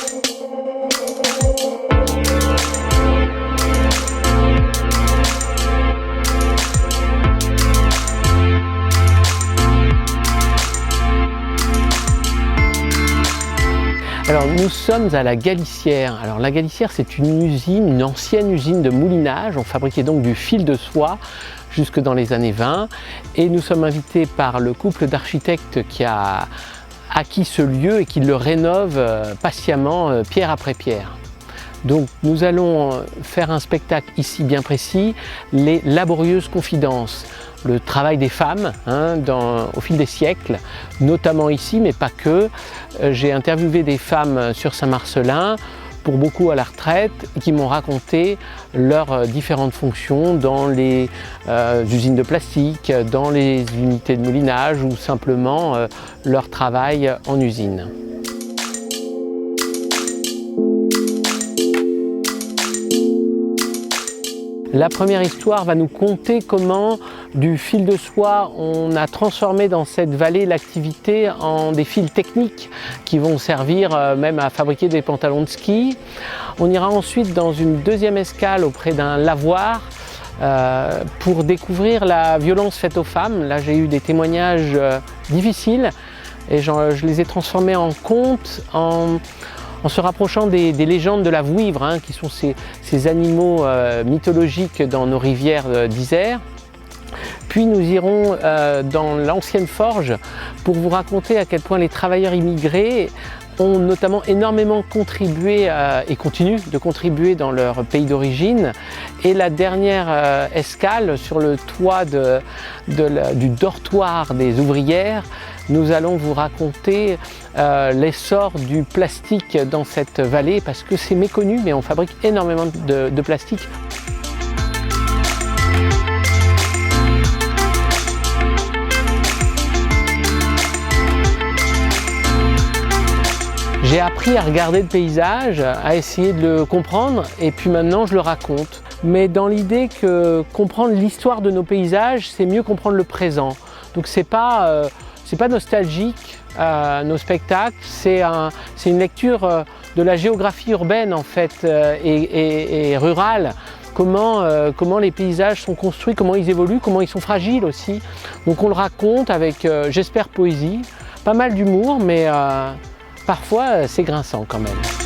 Alors nous sommes à la Galicière. Alors la Galicière, c'est une usine, une ancienne usine de moulinage. On fabriquait donc du fil de soie jusque dans les années 20 et nous sommes invités par le couple d'architectes qui a acquis ce lieu et qui le rénove patiemment pierre après pierre. Donc nous allons faire un spectacle ici bien précis, les laborieuses confidences, le travail des femmes au fil des siècles, notamment ici mais pas que. J'ai interviewé des femmes sur Saint-Marcellin, pour beaucoup à la retraite, qui m'ont raconté leurs différentes fonctions dans les usines de plastique, dans les unités de moulinage ou simplement leur travail en usine. La première histoire va nous conter comment du fil de soie on a transformé dans cette vallée l'activité en des fils techniques qui vont servir même à fabriquer des pantalons de ski. On ira ensuite dans une deuxième escale auprès d'un lavoir pour découvrir la violence faite aux femmes. Là j'ai eu des témoignages difficiles et je les ai transformés en contes, en se rapprochant des légendes de la vouivre, qui sont ces animaux mythologiques dans nos rivières d'Isère. Puis nous irons dans l'ancienne forge pour vous raconter à quel point les travailleurs immigrés ont notamment énormément contribué et continuent de contribuer dans leur pays d'origine. Et la dernière escale sur le toit du dortoir des ouvrières, nous allons vous raconter l'essor du plastique dans cette vallée parce que c'est méconnu, mais on fabrique énormément de plastique. J'ai appris à regarder le paysage, à essayer de le comprendre et puis maintenant je le raconte. Mais dans l'idée que comprendre l'histoire de nos paysages, c'est mieux comprendre le présent. Donc c'est pas nostalgique nos spectacles, c'est une lecture de la géographie urbaine en fait et rurale. Comment les paysages sont construits, comment ils évoluent, comment ils sont fragiles aussi. Donc on le raconte avec, j'espère, poésie, pas mal d'humour, mais parfois c'est grinçant quand même.